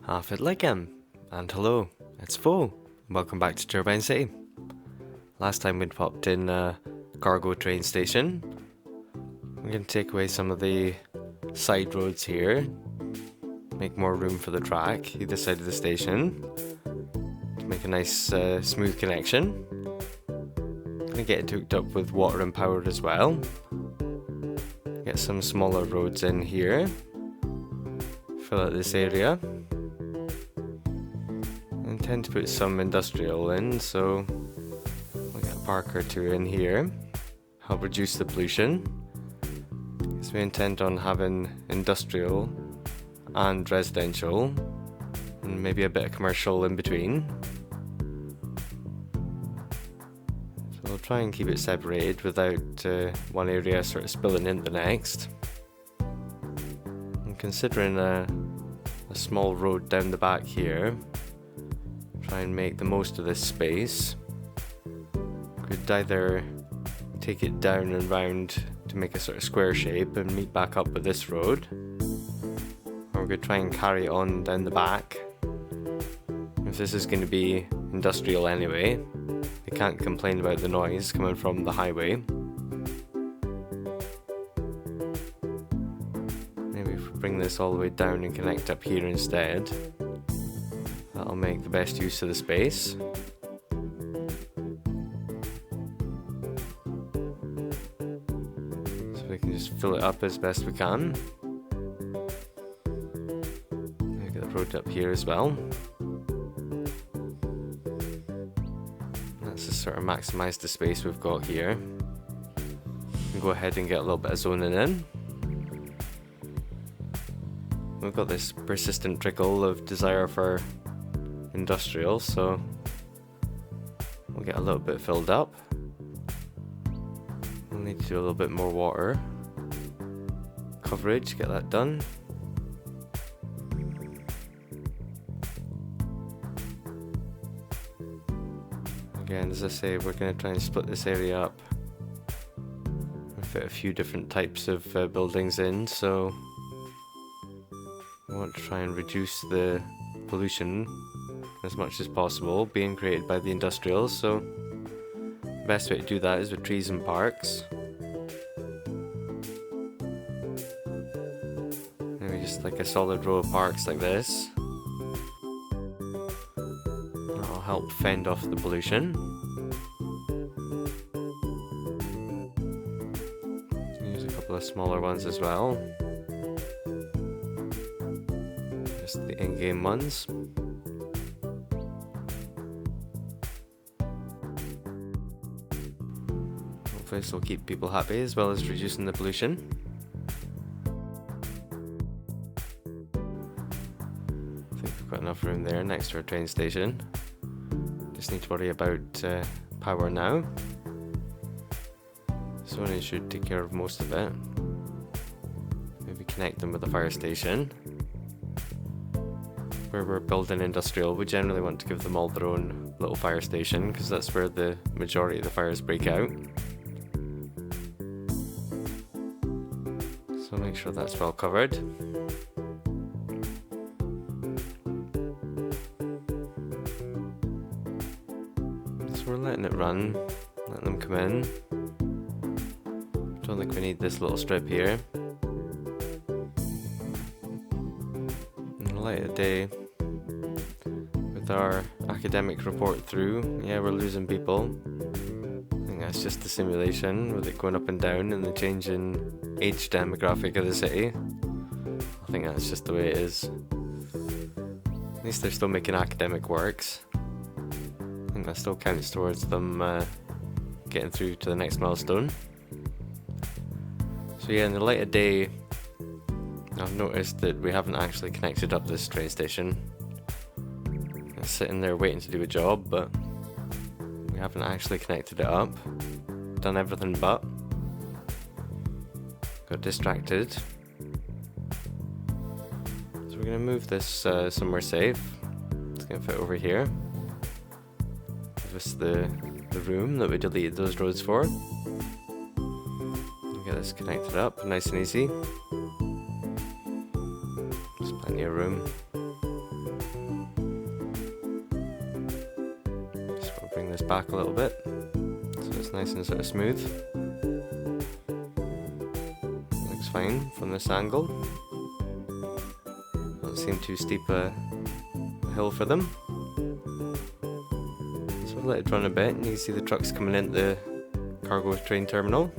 Half it like him. And hello, it's Fo. Welcome back to Turbine City. Last time we'd popped in a cargo train station. We're going to take away some of the side roads here. Make more room for the track either side of the station. To make a nice smooth connection. Going to get it hooked up with water and power as well. Get some smaller roads in here. Fill out this area. I intend to put some industrial in, so we'll get a park or two in here. Help reduce the pollution. Because we intend on having industrial and residential, and maybe a bit of commercial in between. So we'll try and keep it separated without one area sort of spilling into the next. I'm considering a small road down the back here. Try and make the most of this space. Could either take it down and round to make a sort of square shape and meet back up with this road, or we could try and carry it on down the back. If this is going to be industrial anyway, they can't complain about the noise coming from the highway. Maybe if we bring this all the way down and connect up here instead, that'll make the best use of the space. So we can just fill it up as best we can. Maybe get the road up here as well. Let's just sort of maximise the space we've got here. We can go ahead and get a little bit of zoning in. We've got this persistent trickle of desire for industrial, so we'll get a little bit filled up. We'll need to do a little bit more water coverage, get that done. Again, as I say, we're going to try and split this area up and fit a few different types of buildings in, so we want to try and reduce the pollution as much as possible being created by the industrials, so the best way to do that is with trees and parks. Maybe just like a solid row of parks like this. That'll help fend off the pollution. Use a couple of smaller ones as well. Just the in-game ones. This will keep people happy as well as reducing the pollution. I think we've got enough room there next to our train station. Just need to worry about power now. Zoning should take care of most of it. Maybe connect them with the fire station. Where we're building industrial, we generally want to give them all their own little fire station because that's where the majority of the fires break out. So make sure that's well covered. So we're letting it run, letting them come in. Don't think we need this little strip here. In the light of day, with our academic report through, yeah, we're losing people. I think that's just the simulation with it going up and down and the change in age demographic of the city. I think that's just the way it is. At least they're still making academic works. I think that still counts towards them getting through to the next milestone. So yeah, in the light of day, I've noticed that we haven't actually connected up this train station. It's sitting there waiting to do a job, but we haven't actually connected it up. Done everything but. Got distracted. So we're going to move this somewhere safe. It's going to fit over here. Give us the room that we deleted those roads for. Get this connected up, nice and easy. There's plenty of room. this back a little bit so it's nice and sort of smooth. Looks fine from this angle. Doesn't seem too steep a hill for them. So I'll let it run a bit, and you can see the trucks coming into the cargo train terminal.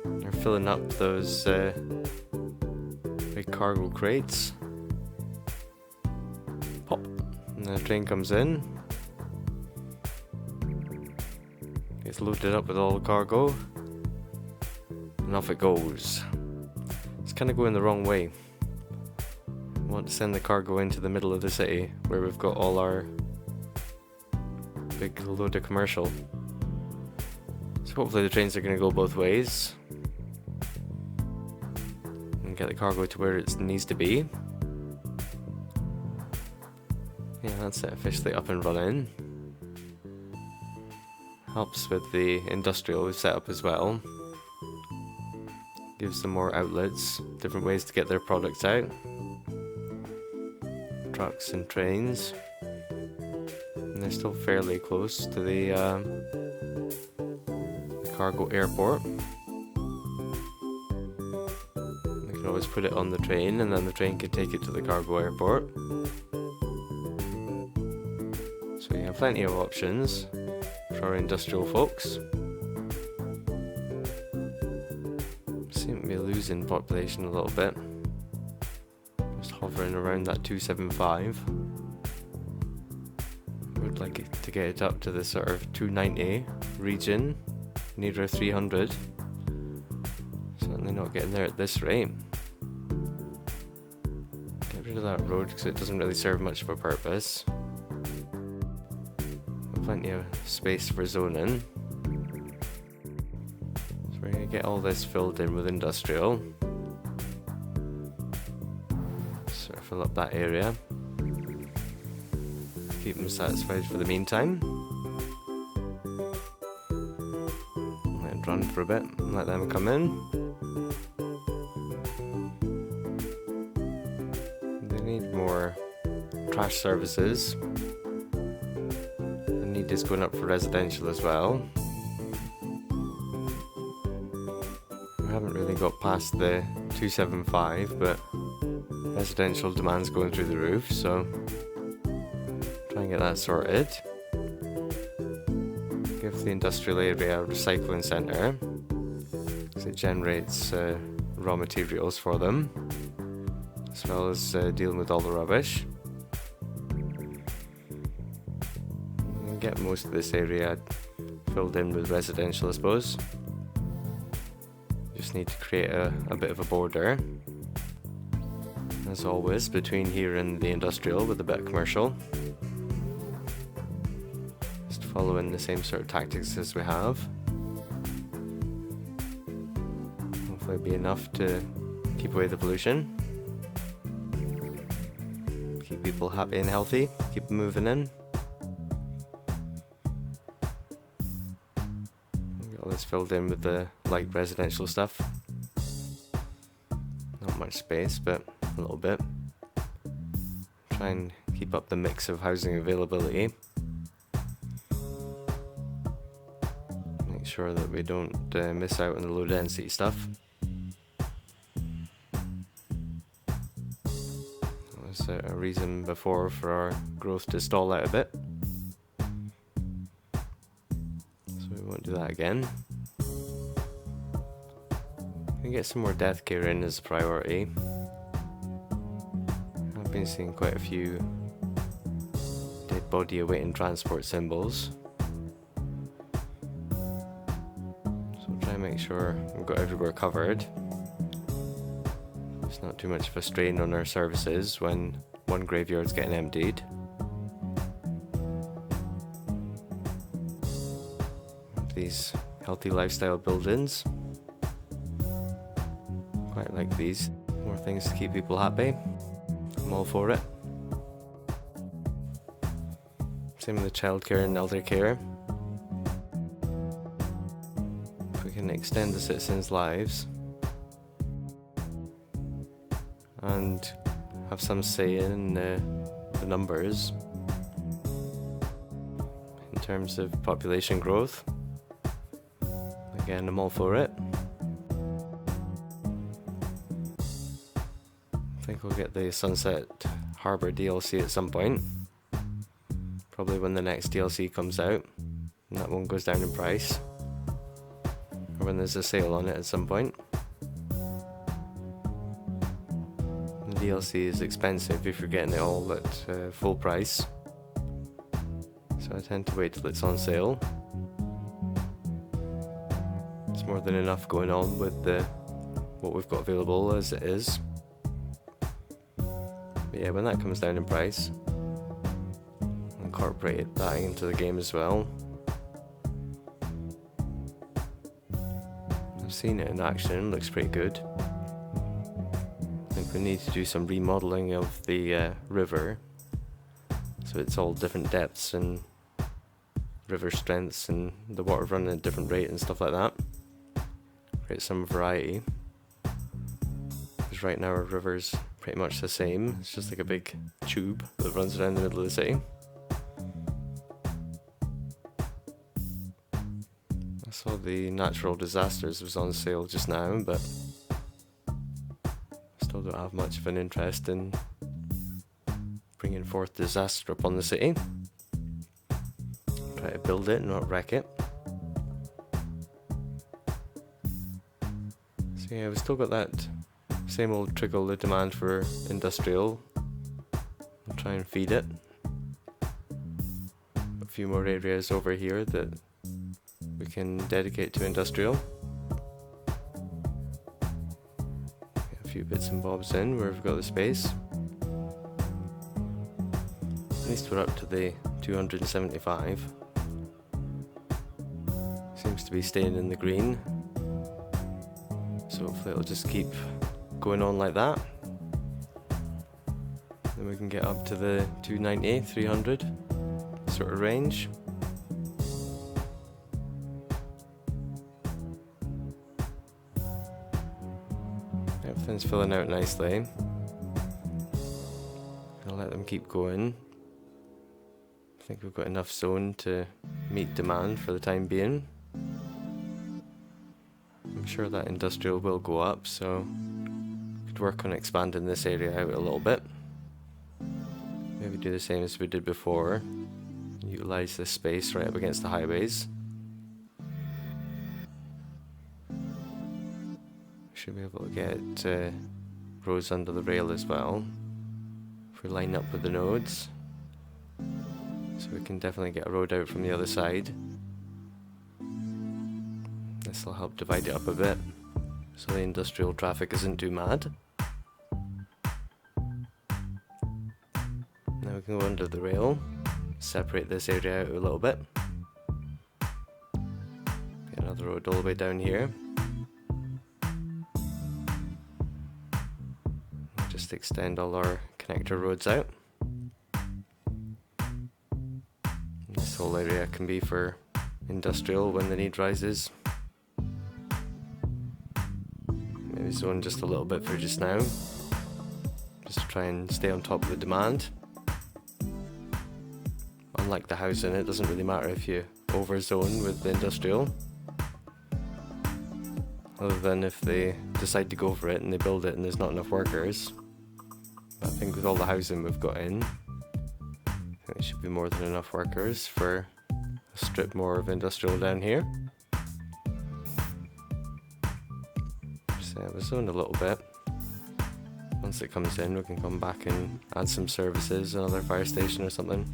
They're filling up those big cargo crates. Pop, and the train comes in. Gets loaded up with all the cargo, and off it goes. It's kind of going the wrong way. I want to send the cargo into the middle of the city where we've got all our big load of commercial. So hopefully the trains are going to go both ways and get the cargo to where it needs to be. Yeah, that's it, officially up and running. Helps with the industrial setup as well. Gives them more outlets, different ways to get their products out. Trucks and trains. And they're still fairly close to the cargo airport. They can always put it on the train, and then the train can take it to the cargo airport. So you have plenty of options for our industrial folks. Seem to be losing population a little bit. Just hovering around that 275. Would like it to get it up to the sort of 290 region, nearer 300. Certainly not getting there at this rate. Get rid of that road because it doesn't really serve much of a purpose. Plenty of space for zoning. So we're going to get all this filled in with industrial. Sort of fill up that area. Keep them satisfied for the meantime. Let it run for a bit and let them come in. They need more trash services. Is going up for residential as well. We haven't really got past the 275, but residential demand's going through the roof, so try and get that sorted. Give the industrial area a recycling centre, because it generates raw materials for them, as well as dealing with all the rubbish. Get most of this area filled in with residential, I suppose. Just need to create a bit of a border, as always, between here and the industrial with a bit of commercial. Just following the same sort of tactics as we have. Hopefully it'll be enough to keep away the pollution. Keep people happy and healthy, keep them moving in. This filled in with the light residential stuff. Not much space, but a little bit. Try and keep up the mix of housing availability. Make sure that we don't miss out on the low density stuff. That was a reason before for our growth to stall out a bit. Won't do that again. Can get some more deathcare in as a priority. I've been seeing quite a few dead body awaiting transport symbols. So we'll try and make sure we've got everywhere covered. It's not too much of a strain on our services when one graveyard's getting emptied. These healthy lifestyle buildings. Quite like these. More things to keep people happy. I'm all for it. Same with the childcare and elder care. If we can extend the citizens' lives and have some say in the numbers, terms of population growth. Again, I'm all for it. I think we'll get the Sunset Harbour DLC at some point. Probably when the next DLC comes out, and that one goes down in price. Or when there's a sale on it at some point. The DLC is expensive if you're getting it all at full price. So I tend to wait till it's on sale. It's more than enough going on with what we've got available as it is. But yeah, when that comes down in price, I'll incorporate that into the game as well. I've seen it in action, looks pretty good. I think we need to do some remodeling of the river, so it's all different depths and river strengths and the water running at a different rate and stuff like that. Create some variety. Because right now our river's pretty much the same, it's just like a big tube that runs around the middle of the city. I saw the natural disasters was on sale just now, but still don't have much of an interest in bringing forth disaster upon the city. Try to build it, not wreck it. So yeah, we've still got that same old trickle of demand for industrial. I'll try and feed it. A few more areas over here that we can dedicate to industrial. Get a few bits and bobs in where we've got the space. At least we're up to the 275. Seems to be staying in the green. So hopefully it'll just keep going on like that. Then we can get up to the 290, 300 sort of range. Everything's filling out nicely. I'll let them keep going. I think we've got enough zone to meet demand for the time being. I'm sure that industrial will go up, so could work on expanding this area out a little bit. Maybe do the same as we did before. Utilize this space right up against the highways. Should be able to get roads under the rail as well if we line up with the nodes. So we can definitely get a road out from the other side. This will help divide it up a bit so the industrial traffic isn't too mad. Now we can go under the rail, separate this area out a little bit. Get another road all the way down here. Just extend all our connector roads out. This whole area can be for industrial when the need rises. Maybe zone just a little bit for just now, just to try and stay on top of the demand. Unlike the housing, it doesn't really matter if you overzone with the industrial, other than if they decide to go for it and they build it and there's not enough workers. But I think with all the housing we've got in, I think there should be more than enough workers for a strip more of industrial down here. So we've zoned a little bit. Once it comes in, we can come back and add some services, another fire station or something.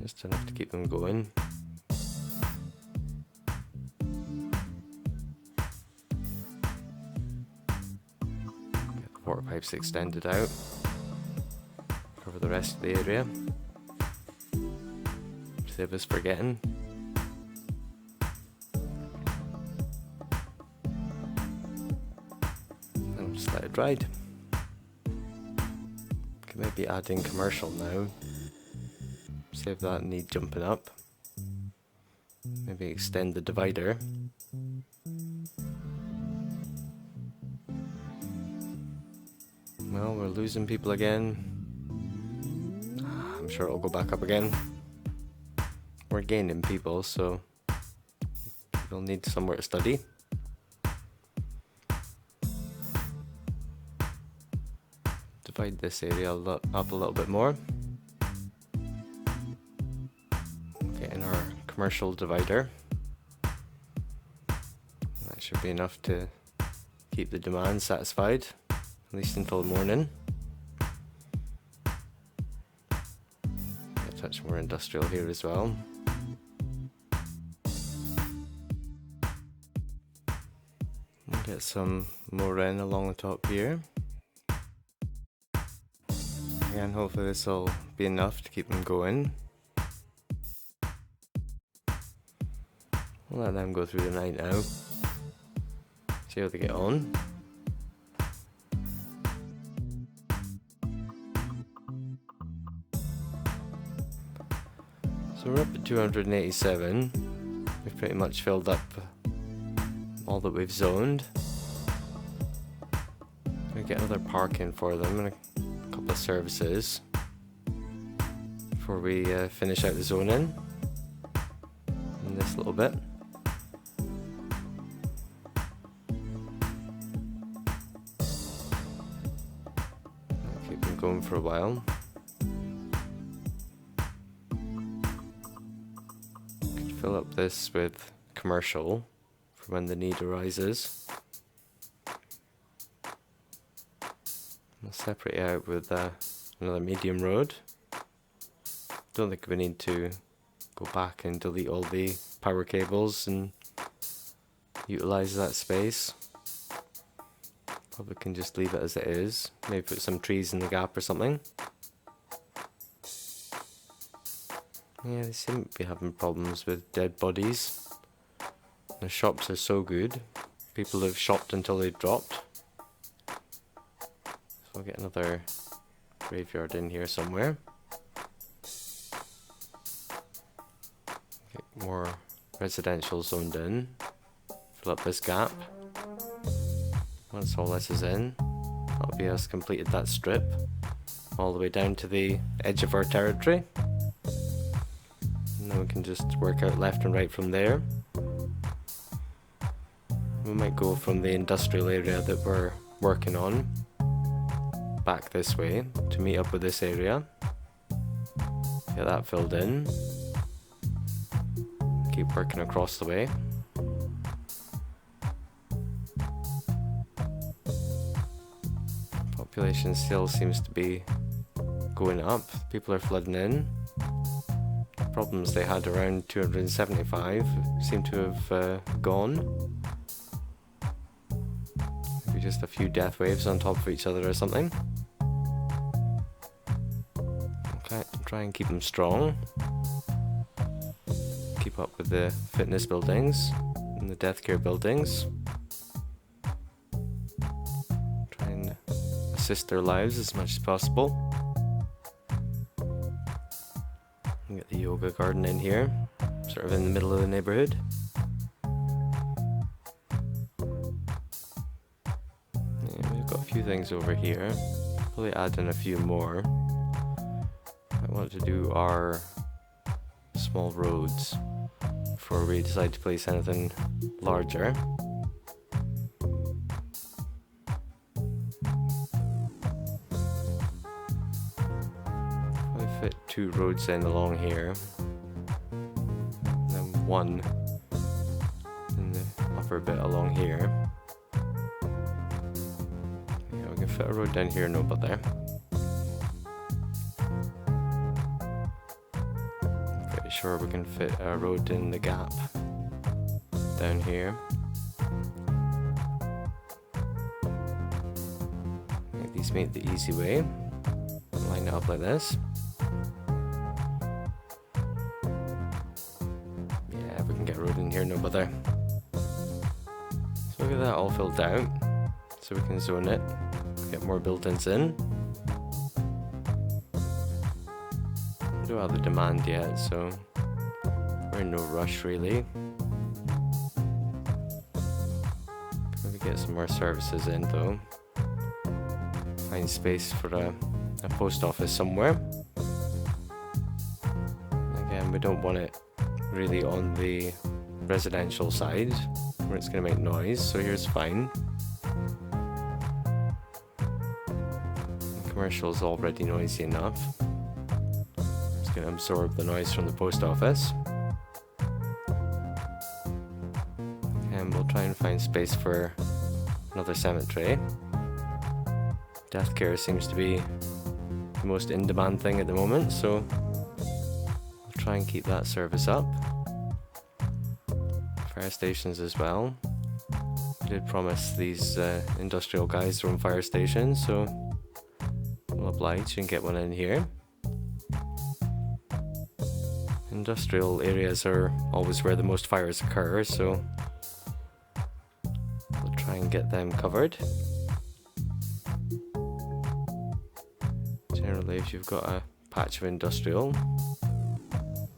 Just enough to keep them going. Get the water pipes extended out. Cover the rest of the area. Save us forgetting. And just let it ride. Could maybe add in commercial now. Save that need jumping up. Maybe extend the divider. Well, we're losing people again. sure it'll go back up again. We're gaining people, so people need somewhere to study. Divide this area up a little bit more. Get in our commercial divider. That should be enough to keep the demand satisfied, at least until the morning. A touch more industrial here as well. We'll get some more in along the top here. Again, hopefully this will be enough to keep them going. We'll let them go through the night now. See how they get on. So we're up at 287. We've pretty much filled up all that we've zoned. We get another parking for them and a couple of services before we finish out the zoning in this little bit. I'll keep them going for a while. Could fill up this with commercial for when the need arises. We'll separate it out with another medium road. Don't think we need to go back and delete all the power cables and utilize that space. Probably can just leave it as it is. Maybe put some trees in the gap or something. Yeah, they seem to be having problems with dead bodies. The shops are so good. People have shopped until they've dropped. So I'll get another graveyard in here somewhere. Get more residential zoned in. Fill up this gap. Once all this is in, that'll be us completed that strip. All the way down to the edge of our territory. And then we can just work out left and right from there. We might go from the industrial area that we're working on back this way to meet up with this area. Get that filled in. Keep working across the way. Population still seems to be going up. People are flooding in. Problems they had around 275 seem to have gone. Maybe just a few death waves on top of each other or something. Okay, try and keep them strong. Keep up with the fitness buildings and the deathcare buildings. Try and assist their lives as much as possible. Get the yoga garden in here, sort of in the middle of the neighborhood. Yeah, we've got a few things over here. Probably add in a few more. I want to do our small roads before we decide to place anything larger. Fit 2 roads in along here, and then 1 in the upper bit along here. Yeah, we can fit a road down here, no bother. Pretty sure we can fit a road in the gap down here. Make these meet the easy way. Line it up like this. Road in here, no bother. So look at that all filled out. So we can zone it, get more built-ins in. We don't have the demand yet, so we're in no rush really. Maybe get some more services in though. Find space for a post office somewhere. and we don't want it really on the residential side where it's going to make noise, so here's fine. Commercial is already noisy enough. It's going to absorb the noise from the post office. And we'll try and find space for another cemetery. Deathcare seems to be the most in-demand thing at the moment, so I'll try and keep that service up. Fire stations as well. I did promise these industrial guys their own fire stations, so we'll oblige and get one in here. Industrial areas are always where the most fires occur, so we'll try and get them covered. Generally, if you've got a patch of industrial,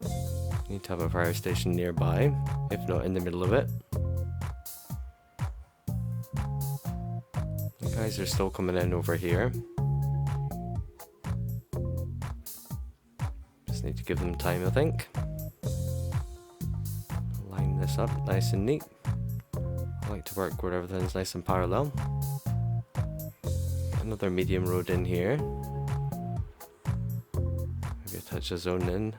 you need to have a fire station nearby, if not in the middle of it. The guys are still coming in over here. Just need to give them time, I think. Line this up nice and neat. I like to work where everything's nice and parallel. Another medium road in here. Maybe a touch of zone in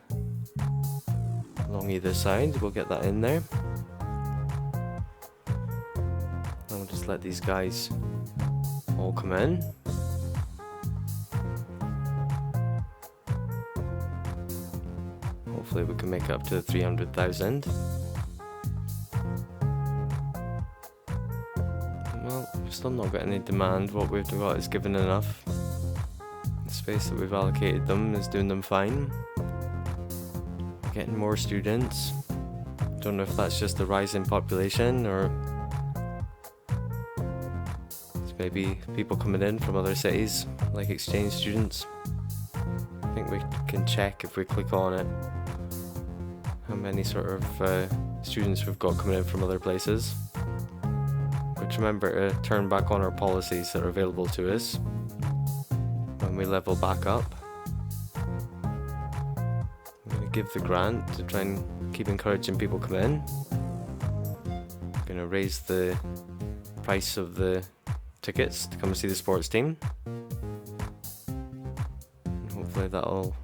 along either side. We'll get that in there. And we'll just let these guys all come in. Hopefully we can make it up to 300,000. Well, we've still not got any demand. What we've got is given enough. The space that we've allocated them is doing them fine. We're getting more students. Don't know if that's just a rise in population or it's maybe people coming in from other cities, like exchange students. I think we can check if we click on it how many sort of students we've got coming in from other places. But remember to turn back on our policies that are available to us when we level back up. I'm going to give the grant to try and keep encouraging people come in. I'm going to raise the price of the tickets to come and see the sports team. And hopefully that'll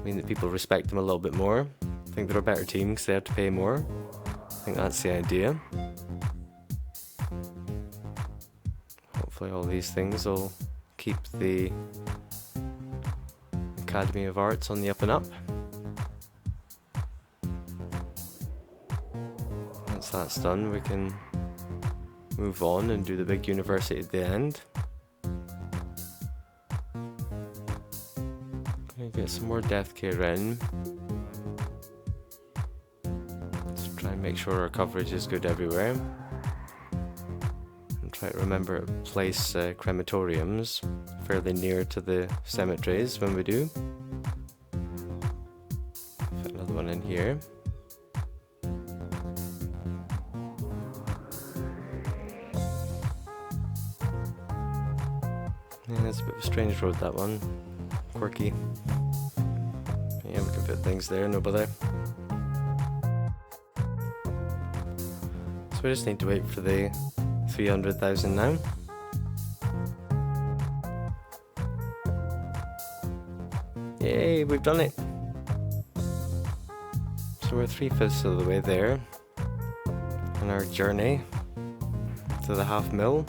mean that people respect them a little bit more. I think they're a better team because they have to pay more. I think that's the idea. Hopefully all these things will keep the Academy of Arts on the up and up. Once that's done, we can move on and do the big university at the end. Gonna get some more deathcare in. Just try and make sure our coverage is good everywhere. And try to remember to place crematoriums fairly near to the cemeteries when we do. Put another one in here. Yeah, it's a bit of a strange road, that one. Quirky. Yeah, we can put things there, no bother. So we just need to wait for the 300,000 now. Yay, we've done it! So we're 3/5 of the way there on our journey to the $500,000.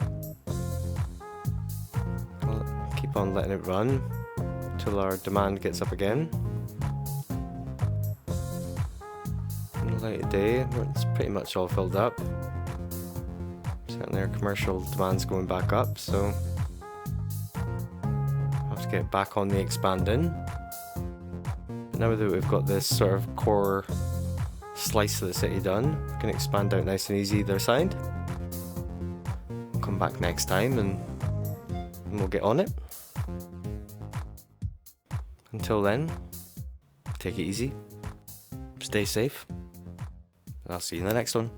Keep on letting it run till our demand gets up again. In the light of day, it's pretty much all filled up. Certainly our commercial demand's going back up, so I'll have to get back on the expanding. But now that we've got this sort of core slice of the city done, we can expand out nice and easy either side. We'll come back next time and we'll get on it. Until then, take it easy, stay safe, and I'll see you in the next one.